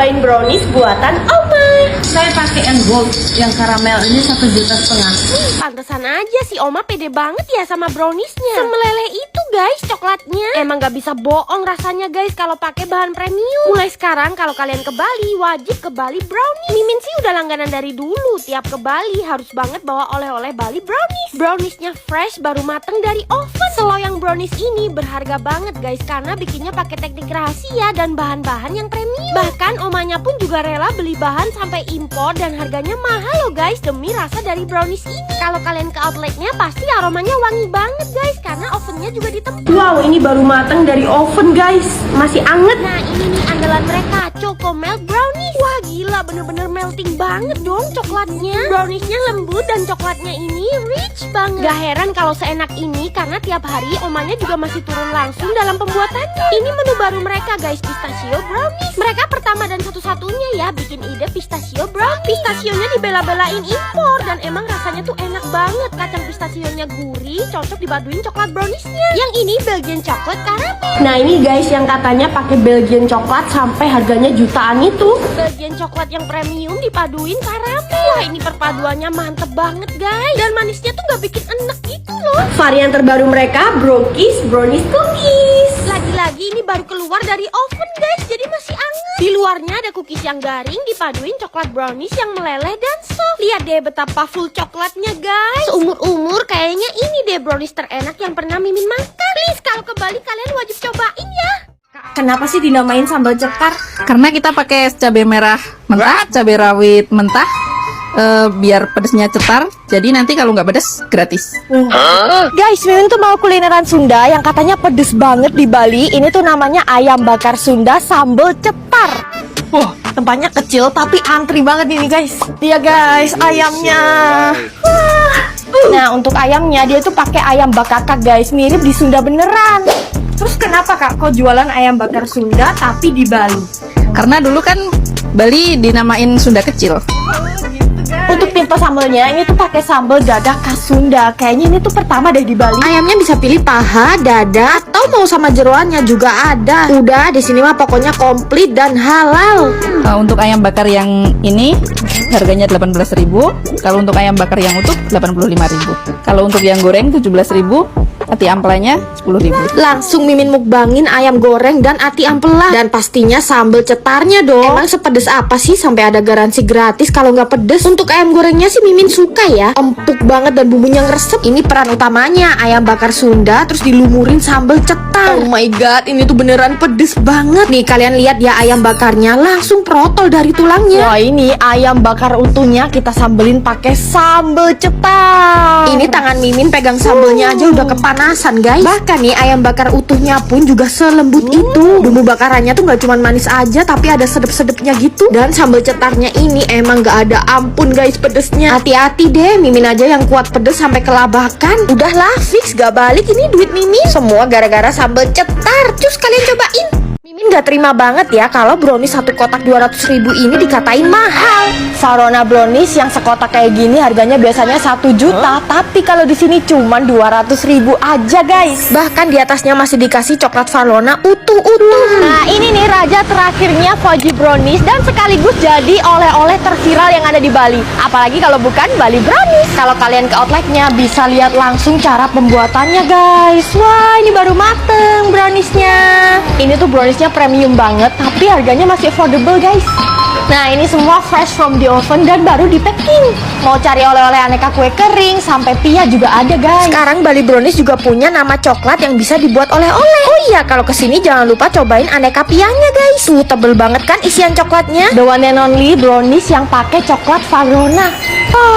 cobain brownies buatan Oma. Saya pakai yang gold, yang karamel ini 1,5 juta. Pantesan aja si Oma pede banget ya sama browniesnya. Semeleleh itu guys coklatnya. Emang gak bisa bohong rasanya guys kalau pakai bahan premium. Mulai sekarang kalau kalian ke Bali wajib ke Bali brownies. Mimin sih udah langganan dari dulu. Tiap ke Bali harus banget bawa oleh-oleh Bali brownies. Browniesnya fresh baru mateng dari oven. Seloyang brownies ini berharga banget guys karena bikinnya pakai teknik rahasia dan bahan-bahan yang premium. Bahkan omanya pun juga rela beli bahan sampai impor dan harganya mahal loh guys demi rasa dari brownies ini. Kalau kalian ke outletnya pasti aromanya wangi banget guys karena ovennya juga ditempel. Wow, ini baru mateng dari oven guys, masih anget. Nah ini nih andalan mereka, Choco Melt Brownies. Wah gila, bener-bener melting banget dong coklatnya. Browniesnya lembut dan coklatnya ini rich banget. Gak heran kalau seenak ini karena tiap hari omanya juga masih turun langsung dalam pembuatannya. Ini menu baru mereka guys, pistachio brownies. Mereka pertama dan satu-satunya ya bikin ide pistachio brownies. Pistachionya dibela-belain impor dan emang rasanya tuh enak banget. Kacang pistachionya gurih, cocok dipaduin coklat browniesnya. Yang ini Belgian chocolate caramel. Nah ini guys yang katanya pakai Belgian coklat sampai harganya jutaan itu. Belgian coklat yang premium dipaduin karamel. Wah ini perpaduannya mantep banget guys. Dan manisnya tuh gak bikin enek gitu loh. Varian terbaru mereka Brokis Brownies Cookies. Lagi-lagi ini baru keluar dari oven guys, jadi masih anget. Di luarnya ada cookies yang garing dipaduin coklat brownies yang meleleh dan soft. Lihat deh betapa full coklatnya guys. Seumur-umur kayaknya ini deh brownies terenak yang pernah Mimin makan. Please kalau ke Bali kalian wajib cobain ya. Kenapa sih dinamain sambal cetar? Karena kita pakai cabai merah mentah, cabai rawit mentah, biar pedesnya cetar. Jadi nanti kalau nggak pedes gratis. Guys, Mimin tuh mau kulineran Sunda yang katanya pedes banget di Bali. Ini tuh namanya ayam bakar Sunda sambal cetar. Wah, tempatnya kecil tapi antri banget ini guys. Iya guys, ayamnya. Wah. Nah, untuk ayamnya dia tuh pakai ayam bakakak guys, mirip di Sunda beneran. Terus kenapa kak kok jualan ayam bakar Sunda tapi di Bali? Karena dulu kan Bali dinamain Sunda kecil. Untuk tipe sambelnya ini tuh pakai sambal dadah khas Sunda. Kayaknya ini tuh pertama deh di Bali. Ayamnya bisa pilih paha, dada, atau mau sama jeroannya juga ada. Udah di sini mah pokoknya komplit dan halal. Untuk ayam bakar yang ini harganya 18.000. Kalau untuk ayam bakar yang utuh 85.000. Kalau untuk yang goreng 17.000. Ati ampelanya 10.000. Langsung Mimin mukbangin ayam goreng dan ati ampela. Dan pastinya sambal cetarnya dong. Emang sepedes apa sih sampai ada garansi gratis kalau nggak pedes? Untuk ayam gorengnya sih Mimin suka ya. Empuk banget dan bumbunya ngeresep. Ini peran utamanya ayam bakar Sunda terus dilumurin sambal cetar. Oh my god, ini tuh beneran pedes banget. Nih kalian lihat ya ayam bakarnya langsung protol dari tulangnya. Wah ini ayam bakar utuhnya kita sambelin pakai sambal cetar. Ini tangan Mimin pegang sambelnya aja udah kepanasan guys. Bahkan nih ayam bakar utuhnya pun juga selembut itu. Bumbu bakarannya tuh nggak cuma manis aja tapi ada sedep-sedepnya gitu. Dan sambal cetarnya ini emang gak ada ampun guys pedesnya. Hati-hati deh, Mimin aja yang kuat pedes sampai kelabakan. Udahlah fix gak balik ini duit Mimin. Semua gara-gara sambal cetar. Cus kalian cobain. Mimin gak terima banget ya kalau brownies satu kotak 200.000 ini dikatain mahal. Farona brownies yang sekotak kayak gini harganya biasanya 1 juta, tapi kalau di sini cuma 200.000 aja guys. Bahkan di atasnya masih dikasih coklat Farona utuh-utuh. Nah ini nih raja terakhirnya Fudgy brownies dan sekaligus jadi oleh-oleh terviral yang ada di Bali. Apalagi kalau bukan Bali brownies. Kalau kalian ke outletnya bisa lihat langsung cara pembuatannya guys. Wah ini baru mateng browniesnya. Ini tuh browniesnya premium banget tapi harganya masih affordable guys. Nah ini semua fresh from the oven dan baru di packing. Mau cari oleh-oleh aneka kue kering sampai pia juga ada guys. Sekarang Bali Brownies juga punya nama coklat yang bisa dibuat oleh-oleh. Oh iya kalau kesini jangan lupa cobain aneka pianya guys. Tuh tebel banget kan isian coklatnya. The one and only brownies yang pakai coklat Farona.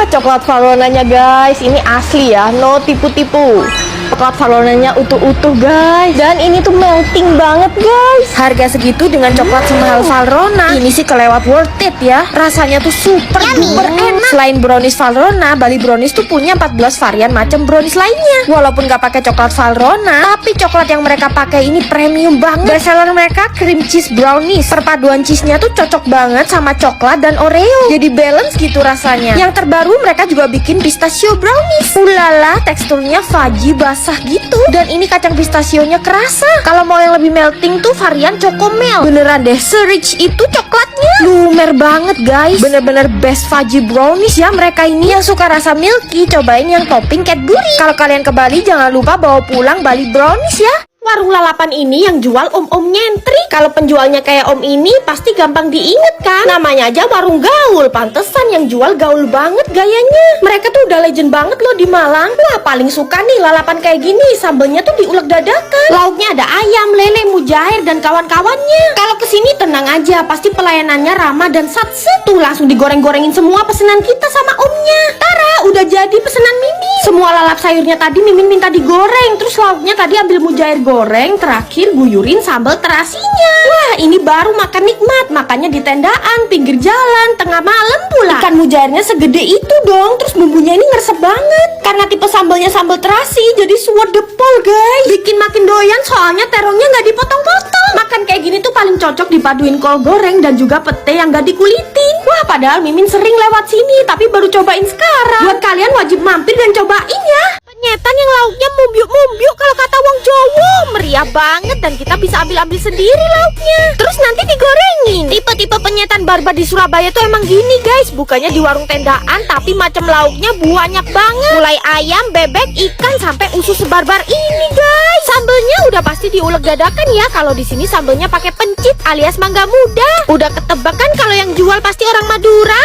Coklat Faronanya guys ini asli ya, no tipu-tipu. Coklat Faronanya utuh-utuh guys. Dan ini tuh melting banget guys. Harga segitu dengan coklat semahal Farona, ini sih kelewat worth it ya. Rasanya tuh super duper enak. Selain brownies Farona, Bali Brownies tuh punya 14 varian macam brownies lainnya. Walaupun gak pakai coklat Farona, tapi coklat yang mereka pakai ini premium banget. Bestseller mereka cream cheese brownies. Perpaduan cheese-nya tuh cocok banget sama coklat dan Oreo. Jadi balance gitu rasanya. Yang terbaru mereka juga bikin pistachio brownies. Ulala, teksturnya fudgy basah gitu. Dan ini kacang pistasionya kerasa. Kalau mau yang lebih melting tuh varian Chocomel. Beneran deh, se-rich itu coklatnya. lumer banget guys. Bener-bener best fudgy brownies ya mereka ini. Yang suka rasa milky, cobain yang topping Cadbury. Kalau kalian ke Bali jangan lupa bawa pulang Bali brownies ya. Warung lalapan ini yang jual om-om nyentri. Kalau penjualnya kayak om ini pasti gampang diinget kan. Namanya aja warung gaul. Pantesan yang jual gaul banget gayanya. Mereka tuh udah legend banget loh di Malang. Wah paling suka nih lalapan kayak gini. Sambelnya tuh diulek dadakan. Lauknya ada ayam, lele, mujair dan kawan-kawannya. Kalau kesini tenang aja, pasti pelayanannya ramah dan satset. Tuh langsung digoreng-gorengin semua pesanan kita sama omnya. Tara udah jadi pesanan Mimin. Semua lalap sayurnya tadi Mimin minta digoreng. Terus lauknya tadi ambil mujair goreng, terakhir guyurin sambal terasinya. Wah ini baru makan nikmat. Makannya di tendaan, pinggir jalan, tengah malam pula. Ikan mujairnya segede itu dong. Terus bumbunya ini ngeresep banget. Karena tipe sambalnya sambal terasi, jadi swedepol guys. Bikin makin doyan soalnya terongnya nggak dipotong-potong. Makan kayak gini tuh paling cocok dipaduin kol goreng dan juga pete yang nggak dikulitin. Wah padahal Mimin sering lewat sini, tapi baru cobain sekarang. Buat kalian wajib mampir dan cobain ya. Penyetan yang lauknya mumbyuk-mumbyuk kalau kata wong Jawa. Meriah banget dan kita bisa ambil-ambil sendiri lauknya. Terus nanti digorengin. Tipe-tipe penyetan barbar di Surabaya tuh emang gini guys. Bukannya di warung tendaan tapi macam lauknya banyak banget. Mulai ayam, bebek, ikan sampai usus sebarbar ini guys. Sambelnya udah pasti diulek dadakan ya. Kalau di sini sambelnya pakai pencit alias mangga muda. Udah ketebak kan kalau yang jual pasti orang Madura.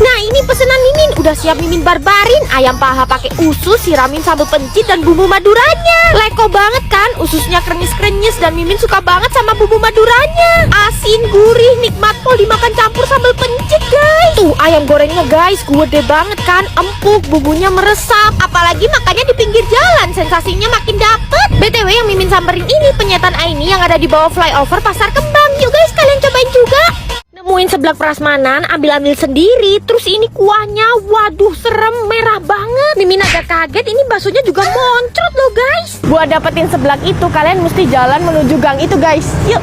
Nah ini pesanan Mimin. Udah siap Mimin barbarin. Ayam paha pakai usus, siramin sambal pencit dan bumbu Maduranya. Leko banget kan, ususnya krenyes-krenyes dan Mimin suka banget sama bumbu Maduranya. Asin, gurih, nikmat pol dimakan campur sambal pencit guys. Tuh ayam gorengnya guys, gede banget kan, empuk, bumbunya meresap. Apalagi makannya di pinggir jalan, sensasinya makin dapet. BTW yang Mimin samperin ini penyetan Aini yang ada di bawah flyover Pasar Kembang. Yuk guys kalian cobain juga. Nemuin seblak prasmanan, ambil-ambil sendiri. Terus ini kuahnya, waduh serem, merah banget. Mimin agak kaget, ini baksonya juga moncrot loh guys. Buat dapetin seblak itu, kalian mesti jalan menuju gang itu guys. Yuk,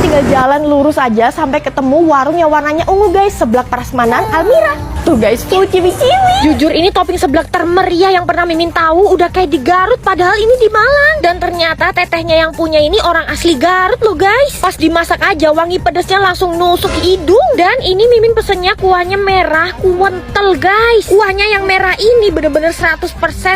tinggal jalan lurus aja sampai ketemu warung yang warnanya ungu guys. Seblak prasmanan Almira. Tuh guys, full ciwi-ciwi. Jujur ini topping seblak termeriah yang pernah Mimin tahu. Udah kayak di Garut, padahal ini di Malang. Dan ternyata tetehnya yang punya ini orang asli Garut loh guys. Pas dimasak aja wangi pedesnya langsung nusuk hidung. Dan ini Mimin pesennya kuahnya merah, kuentel guys. Kuahnya yang merah ini bener-bener 100%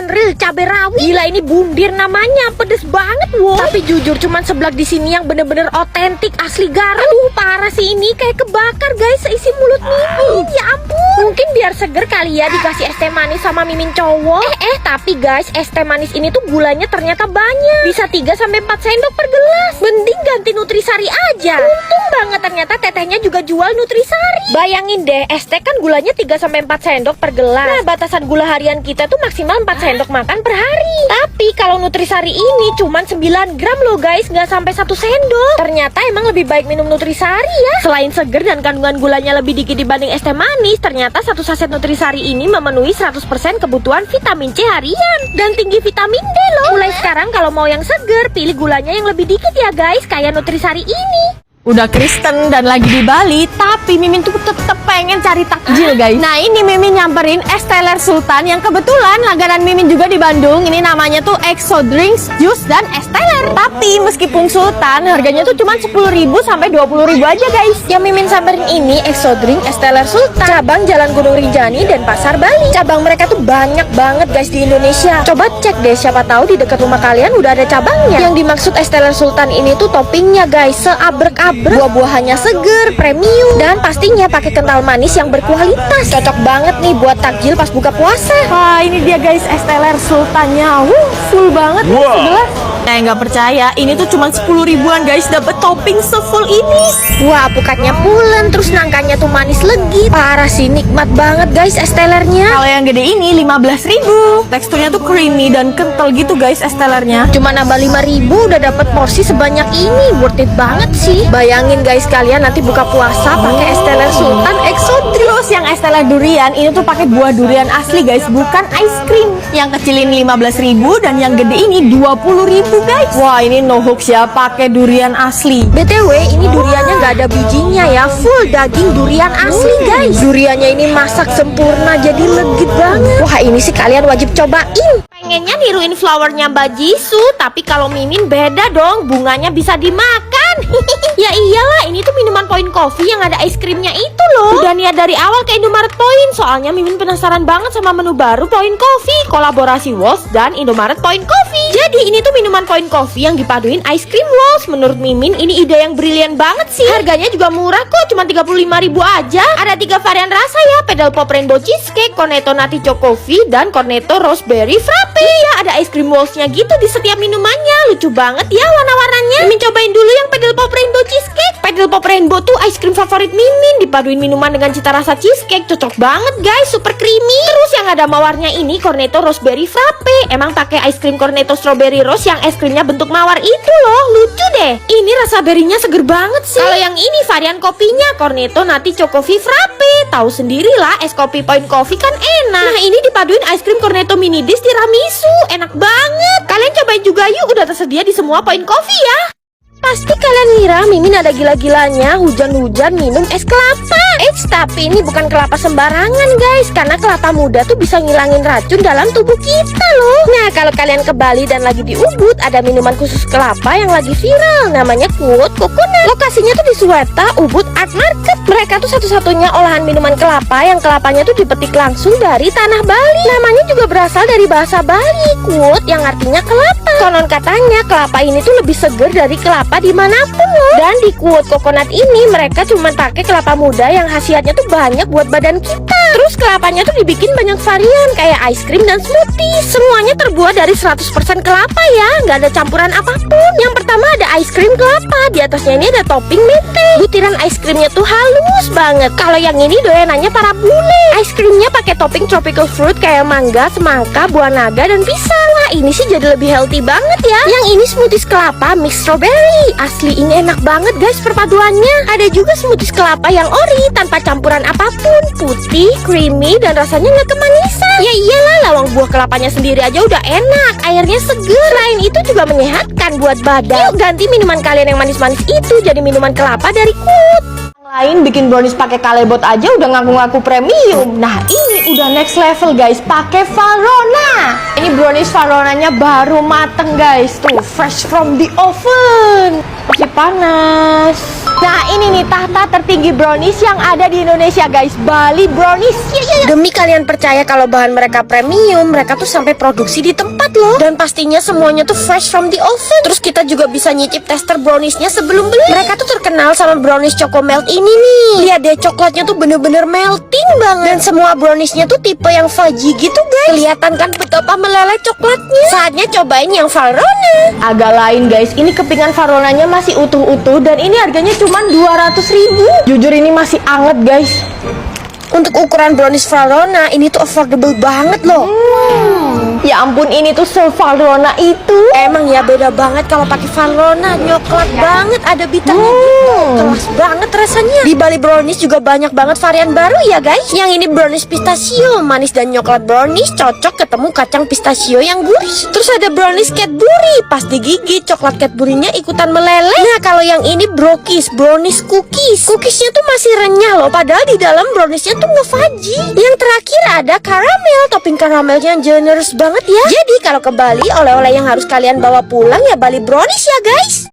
real cabai rawit. Gila ini bundir namanya, pedes banget wow. Tapi jujur cuman seblak di sini yang bener-bener otentik asli Garut. Aduh parah sih ini, kayak kebakar guys seisi mulut Mimin. Ya ampun. Mungkin biar seger kali ya dikasih es teh manis sama Mimin cowok. Tapi guys, es teh manis ini tuh gulanya ternyata banyak. Bisa 3-4 sendok per gelas. Mending ganti Nutrisari aja. Untung banget ternyata tetehnya juga jual Nutrisari. Bayangin deh, es teh kan gulanya 3-4 sendok per gelas. Nah, batasan gula harian kita tuh maksimal 4 sendok makan per hari. Tapi kalau Nutrisari ini cuman 9 gram loh guys, nggak sampai 1 sendok. Ternyata emang lebih baik minum Nutrisari ya. Selain seger dan kandungan gulanya lebih dikit dibanding es teh manis, ternyata satu saset Nutrisari ini memenuhi 100% kebutuhan vitamin C harian dan tinggi vitamin D loh. Mulai sekarang kalau mau yang seger, pilih gulanya yang lebih dikit ya guys, kayak Nutrisari ini. Udah Kristen dan lagi di Bali, tapi Mimin tuh tetep pengen cari takjil guys. Nah ini Mimin nyamperin Es Teler Sultan yang kebetulan langganan Mimin juga di Bandung. Ini namanya tuh Exo Drinks, Juice, dan Es Teler. Tapi meskipun Sultan, harganya tuh cuma 10.000 sampai 20.000 aja guys. Yang Mimin samperin ini Exo Drink Es Teler Sultan, cabang Jalan Gunung Rinjani dan Pasar Bali. Cabang mereka tuh banyak banget guys di Indonesia. Coba cek deh, siapa tahu di dekat rumah kalian udah ada cabangnya. Yang dimaksud Es Teler Sultan ini tuh toppingnya guys, seabrek-abrek. Buah-buahannya seger, premium, dan pastinya pakai kental manis yang berkualitas. Cocok banget nih buat takjil pas buka puasa. Wah ini dia guys Es Teler Sultannya. Full banget nih segelas. Nggak percaya, ini tuh cuma 10 ribuan guys, dapet topping sefull ini. Wah pukatnya pulen, terus nangkanya tuh manis legit. Parah sih, nikmat banget guys es telernya. Kalau yang gede ini 15.000. Teksturnya tuh creamy dan kental gitu guys es telernya. Cuma nambah 5.000 udah dapet porsi sebanyak ini. Worth it banget sih. Bayangin guys, kalian nanti buka puasa pakai es teler Sultan Exo. Terus yang es teler durian ini tuh pakai buah durian asli guys, bukan ice cream. Yang kecil ini 15.000 dan yang gede ini 20.000 guys. Wah ini no hoax ya, pakai durian asli. BTW ini duriannya nggak ada bijinya ya, full daging durian asli guys. Duriannya ini masak sempurna jadi legit banget. Wah ini sih kalian wajib cobain. Pengennya niruin flowernya Mbak Jisoo, tapi kalau Mimin beda dong, bunganya bisa dimakan. Ya iyalah, ini tuh minuman Point Coffee yang ada es krimnya itu loh. Udah niat dari awal ke Indomaret Point, soalnya Mimin penasaran banget sama menu baru Point Coffee, kolaborasi Walls dan Indomaret Point Coffee. Jadi ini tuh minuman Point Coffee yang dipaduin ice cream Walls. Menurut Mimin ini ide yang brilian banget sih. Harganya juga murah kok, cuma 35.000 aja. Ada 3 varian rasa ya, Pedal Pop Rainbow Cheesecake, Cornetto Nutty Chocofi, dan Cornetto Raspberry Frappe. Iya, ada ice cream Walls-nya gitu di setiap minumannya. Lucu banget ya warna-warnanya. Mimin cobain dulu yang Pedal Pop Rainbow Cheesecake. Pedal Pop Rainbow tuh ice cream favorit Mimin, dipaduin minuman dengan cita rasa cheesecake, cocok banget guys, super creamy. Terus yang ada mawarnya ini Cornetto Raspberry Frappe. Emang pakai ice cream Cornetto Strawberry Rose yang es krimnya bentuk mawar itu loh, lucu deh. Ini rasa berinya seger banget sih. Kalau yang ini varian kopinya Cornetto Nutty Chocofi Frappe. Tahu sendirilah es kopi Point Coffee kan enak. Nah ini dipaduin ice cream Cornetto Mini Dish tiramisu, enak banget. Kalian cobain juga yuk, udah tersedia di semua Point Coffee ya. Pasti kalian ngira Mimin ada gila-gilanya hujan-hujan minum es kelapa. Tapi ini bukan kelapa sembarangan guys, karena kelapa muda tuh bisa ngilangin racun dalam tubuh kita loh. Nah kalau kalian ke Bali dan lagi di Ubud, ada minuman khusus kelapa yang lagi viral, namanya Kuut Coconut. Lokasinya tuh di Suweta, Ubud Art Market. Mereka tuh satu-satunya olahan minuman kelapa yang kelapanya tuh dipetik langsung dari tanah Bali. Namanya juga berasal dari bahasa Bali, Kuut, yang artinya kelapa. Konon katanya kelapa ini tuh lebih seger dari kelapa dimanapun loh. Dan di Kuut Coconut ini mereka cuma pakai kelapa muda yang khasiatnya tuh banyak buat badan kita. Terus kelapanya tuh dibikin banyak varian kayak ice cream dan smoothie. Semuanya terbuat dari 100% kelapa ya, nggak ada campuran apapun. Yang pertama ada ice cream kelapa, di atasnya ini ada topping mente. Butiran ice creamnya tuh halus banget. Kalau yang ini doyanannya para bule. Ice creamnya pakai topping tropical fruit kayak mangga, semangka, buah naga dan pisang. Wah ini sih jadi lebih healthy banget ya. Yang ini smoothies kelapa mix strawberry. Asli ini enak banget guys perpaduannya. Ada juga smoothies kelapa yang ori tanpa campuran apapun, putih, creamy dan rasanya nggak kemanisan. Ya iyalah, lawang buah kelapanya sendiri aja udah enak, airnya seger. Selain itu juga menyehatkan buat badan. Yuk ganti minuman kalian yang manis-manis itu jadi minuman kelapa dari Kuut. Lain bikin brownies pakai kalebot aja udah ngaku-ngaku premium. Nah ini udah next level guys, pakai Valrhona. Ini brownies Valrhonanya baru mateng guys, tuh fresh from the oven, masih panas. Nah ini nih tahta tertinggi brownies yang ada di Indonesia guys, Bali Brownies. Demi kalian percaya kalau bahan mereka premium, mereka tuh sampai produksi di tempat loh. Dan pastinya semuanya tuh fresh from the oven. Terus kita juga bisa nyicip tester browniesnya sebelum beli. Mereka tuh terkenal sama brownies Choco Melt ini nih. Lihat deh, coklatnya tuh bener-bener melting banget. Dan semua browniesnya tuh tipe yang fudgy gitu guys. Kelihatan kan betapa meleleh coklatnya. Saatnya cobain yang Valrhona. Agak lain guys, ini kepingan Valrhonanya masih utuh-utuh dan ini harganya cuma 200.000. Jujur ini masih anget guys. Untuk ukuran brownies Valrhona ini tuh affordable banget loh. Ya ampun, ini tuh se-Valrhona itu. Emang ya beda banget kalau pakai Valrhona, nyoklat banget, ada bitanya gitu. Kelas banget rasanya. Di Bali Brownies juga banyak banget varian baru ya guys. Yang ini brownies pistachio, manis dan nyoklat brownies, cocok ketemu kacang pistachio yang gurih. Terus ada brownies Cadbury, pas digigit coklat Cadbury-nya ikutan meleleh. Nah kalau yang ini brownies cookies. Cookiesnya tuh masih renyah loh, padahal di dalam browniesnya tuh nge-fudgy. Yang terakhir ada karamel, topping karamelnya yang generous banget ya. Jadi kalau ke Bali, oleh-oleh yang harus kalian bawa pulang ya Bali Brownies ya guys.